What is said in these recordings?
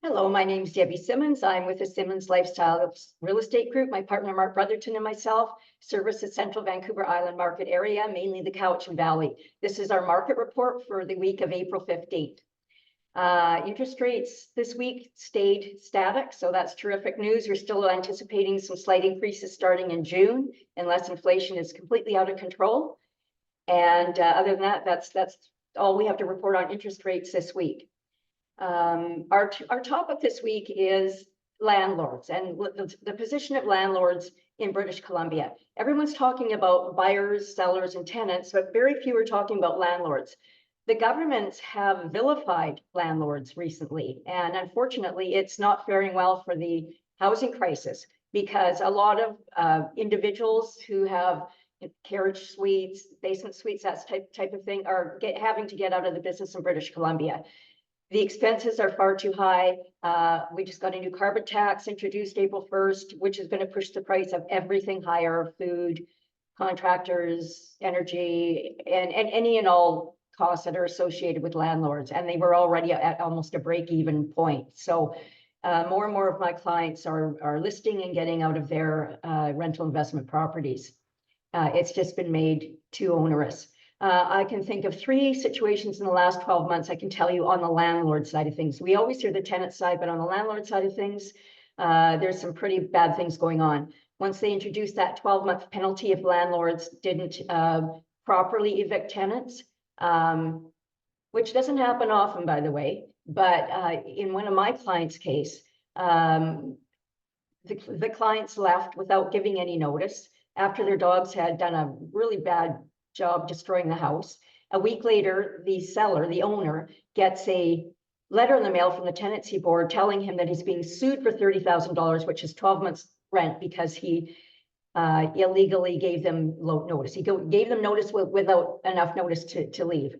Hello, my name is Debbie Simmonds. I'm with the Simmonds Lifestyle Real Estate Group. My partner, Mark Brotherton, and myself service the central Vancouver Island market area, mainly the Cowichan Valley. This is our market report for the week of April 15th. Interest rates this week stayed static, so that's terrific news. We're still anticipating some slight increases starting in June, unless inflation is completely out of control. And other than that, that's all we have to report on interest rates this week. Our topic this week is landlords and the position of landlords in British Columbia. Everyone's talking about buyers, sellers, and tenants, but very few are talking about landlords. The governments have vilified landlords recently, and unfortunately, it's not faring well for the housing crisis because a lot of individuals who have carriage suites, basement suites, that type of thing, are having to get out of the business in British Columbia. The expenses are far too high. We just got a new carbon tax introduced April 1st, which is going to push the price of everything higher: food, contractors, energy, and any and all costs that are associated with landlords. And they were already at almost a break-even point. So more and more of my clients are listing and getting out of their rental investment properties. It's just been made too onerous. I can think of 3 situations in the last 12 months I can tell you on the landlord side of things. We always hear the tenant side, but on the landlord side of things, there's some pretty bad things going on. Once they introduced that 12-month penalty if landlords didn't properly evict tenants, which doesn't happen often, by the way, but in one of my clients' case, the clients left without giving any notice after their dogs had done a really bad job destroying the house. A week later, the seller, the owner, gets a letter in the mail from the tenancy board telling him that he's being sued for $30,000, which is 12 months rent, because he illegally gave them low notice. He gave them notice without enough notice to leave.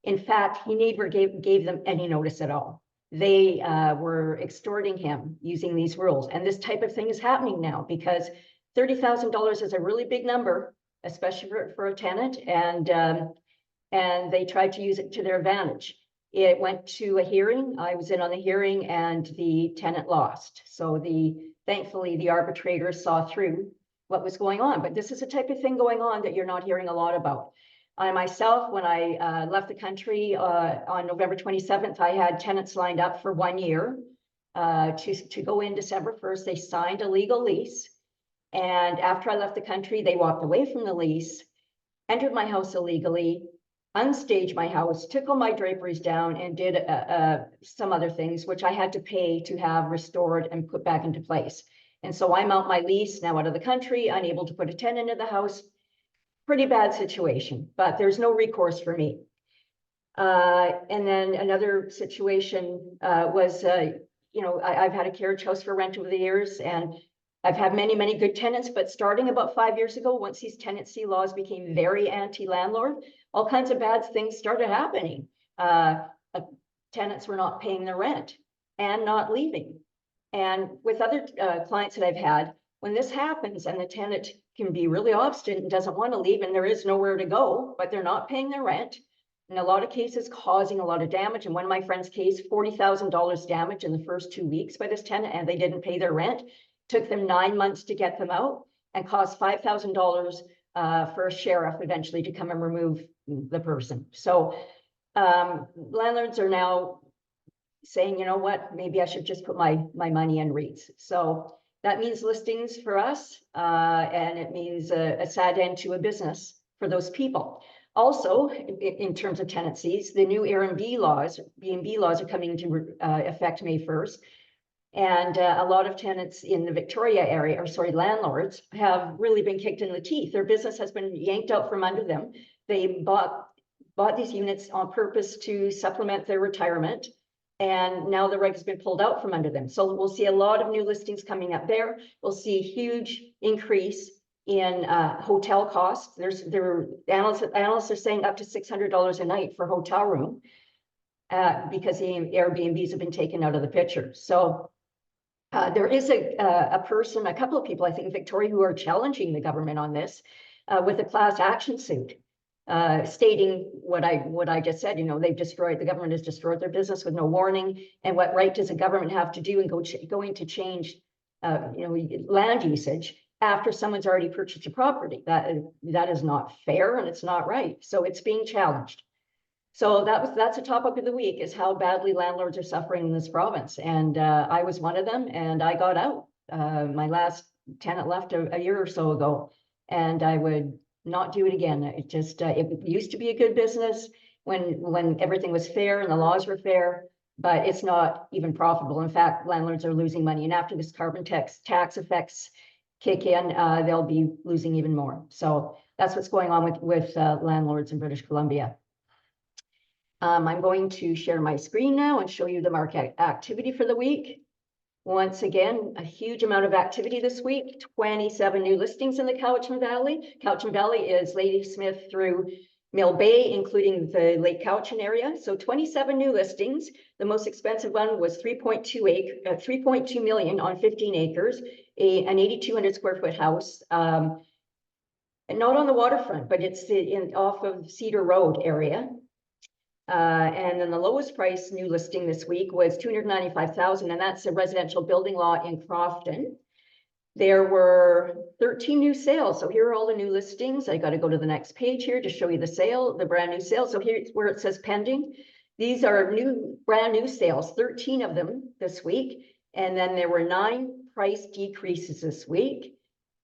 In fact, he never gave them any notice at all. They were extorting him using these rules. And this type of thing is happening now because $30,000 is a really big number, especially for a tenant, and they tried to use it to their advantage. It went to a hearing. I was in on the hearing, and the tenant lost. So thankfully the arbitrator saw through what was going on. But this is a type of thing going on that you're not hearing a lot about. I myself, when I left the country on November 27th, I had tenants lined up for 1 year to go in December 1st. They signed a legal lease. And after I left the country, they walked away from the lease, entered my house illegally, unstaged my house, took all my draperies down, and did some other things, which I had to pay to have restored and put back into place. And so I'm out my lease, now out of the country, unable to put a tenant in the house. Pretty bad situation, but there's no recourse for me. And then another situation was, I've had a carriage house for rent over the years, and I've had many, many good tenants, but starting about 5 years ago, once these tenancy laws became very anti-landlord, all kinds of bad things started happening. Tenants were not paying their rent and not leaving. And with other clients that I've had, when this happens and the tenant can be really obstinate and doesn't want to leave and there is nowhere to go, but they're not paying their rent, in a lot of cases causing a lot of damage. In one of my friend's case, $40,000 damage in the first 2 weeks by this tenant, and they didn't pay their rent. Took them 9 months to get them out, and cost $5,000 for a sheriff eventually to come and remove the person. So landlords are now saying, you know what, maybe I should just put my money in REITs. So that means listings for us, and it means a sad end to a business for those people. Also, in terms of tenancies, the new Airbnb laws are coming into effect May 1st. And a lot of tenants in the Victoria area, landlords, have really been kicked in the teeth. Their business has been yanked out from under them. They bought these units on purpose to supplement their retirement, and now the rug has been pulled out from under them. So we'll see a lot of new listings coming up there. We'll see a huge increase in hotel costs. Analysts are saying up to $600 a night for hotel room because the Airbnbs have been taken out of the picture. So there is a couple of people, I think, in Victoria, who are challenging the government on this with a class action suit. stating what I just said. The government has destroyed their business with no warning. And what right does the government have to do and going to change, land usage after someone's already purchased a property? That is not fair, and it's not right. So it's being challenged. So that's a topic of the week, is how badly landlords are suffering in this province. And I was one of them, and I got out. My last tenant left a year or so ago, and I would not do it again. It just it used to be a good business when everything was fair and the laws were fair, but it's not even profitable. In fact, landlords are losing money, and after this carbon tax effects kick in, they'll be losing even more. So that's what's going on with landlords in British Columbia. I'm going to share my screen now and show you the market activity for the week. Once again, a huge amount of activity this week, 27 new listings in the Cowichan Valley. Cowichan Valley is Ladysmith through Mill Bay, including the Lake Cowichan area. So 27 new listings. The most expensive one was 3.2 million on 15 acres, an 8,200 square foot house. And not on the waterfront, but it's off of Cedar Road area. And then the lowest price new listing this week was 295,000, and that's a residential building lot in Crofton. There were 13 new sales. So here are all the new listings. I got to go to the next page here to show you the brand new sales. So here's where it says pending. These are brand new sales, 13 of them this week. And then there were 9 price decreases this week.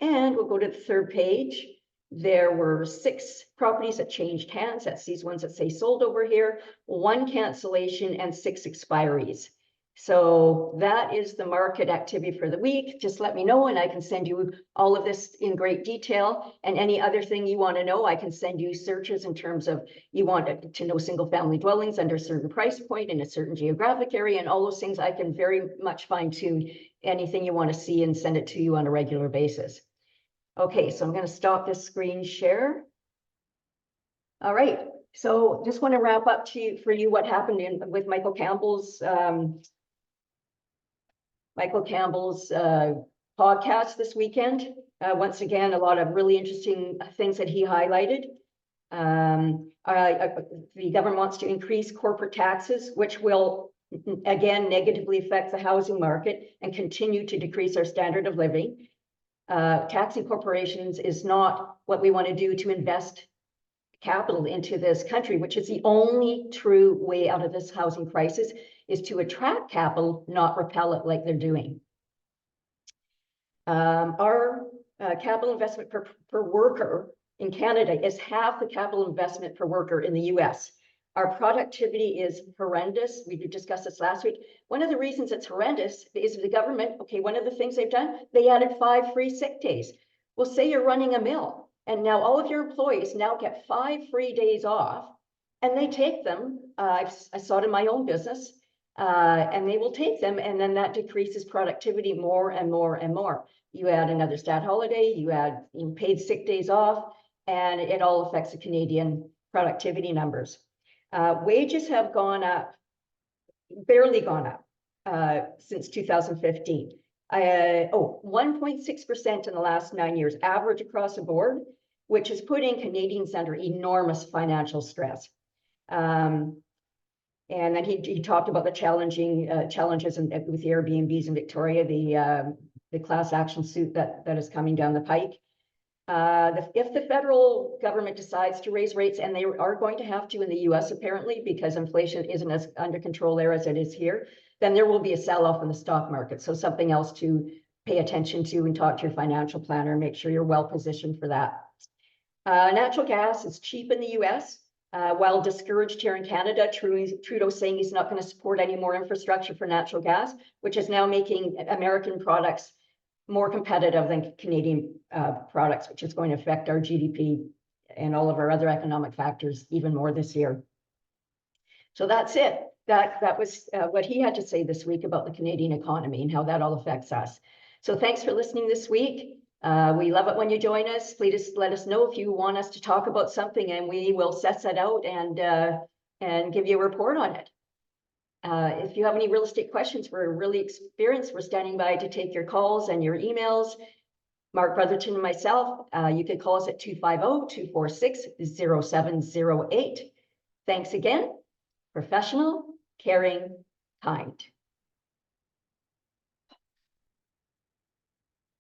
And we'll go to the third page. There were 6 properties that changed hands. That's these ones that say sold over here, 1 cancellation, and 6 expiries. So that is the market activity for the week. Just let me know, and I can send you all of this in great detail. And any other thing you want to know, I can send you searches in terms of you want to know single family dwellings under a certain price point in a certain geographic area, and all those things. I can very much fine tune anything you want to see and send it to you on a regular basis. Okay, so I'm going to stop this screen share. All right, so just want to wrap up for you what happened with Michael Campbell's podcast this weekend. Once again, a lot of really interesting things that he highlighted. The government wants to increase corporate taxes, which will again negatively affect the housing market and continue to decrease our standard of living. Taxing corporations is not what we want to do to invest capital into this country, which is the only true way out of this housing crisis, is to attract capital, not repel it like they're doing. Our capital investment per worker in Canada is half the capital investment per worker in the US. Our productivity is horrendous. We discussed this last week. One of the reasons it's horrendous is the government, one of the things they've done, they added 5 free sick days. Well, say you're running a mill, and now all of your employees now get 5 free days off, and they take them. I saw it in my own business, and they will take them, and then that decreases productivity more and more and more. You add another stat holiday, you add paid sick days off, and it all affects the Canadian productivity numbers. Wages have gone up, barely gone up since 2015. 1.6% in the last 9 years, average across the board, which is putting Canadians under enormous financial stress. And then he talked about the challenges with the Airbnbs in Victoria, the class action suit that is coming down the pike. If the federal government decides to raise rates, and they are going to have to in the US apparently, because inflation isn't as under control there as it is here, then there will be a sell-off in the stock market. So something else to pay attention to and talk to your financial planner and make sure you're well positioned for that. Natural gas is cheap in the US. While discouraged here in Canada, Trudeau's saying he's not going to support any more infrastructure for natural gas, which is now making American products more competitive than Canadian products, which is going to affect our GDP and all of our other economic factors even more this year. So that's it. That was what he had to say this week about the Canadian economy and how that all affects us. So thanks for listening this week. We love it when you join us. Please let us know if you want us to talk about something, and we will set that out and give you a report on it. If you have any real estate questions, we're really experienced. We're standing by to take your calls and your emails. Mark Brotherton and myself, you can call us at 250-246-0708. Thanks again. Professional, caring, kind.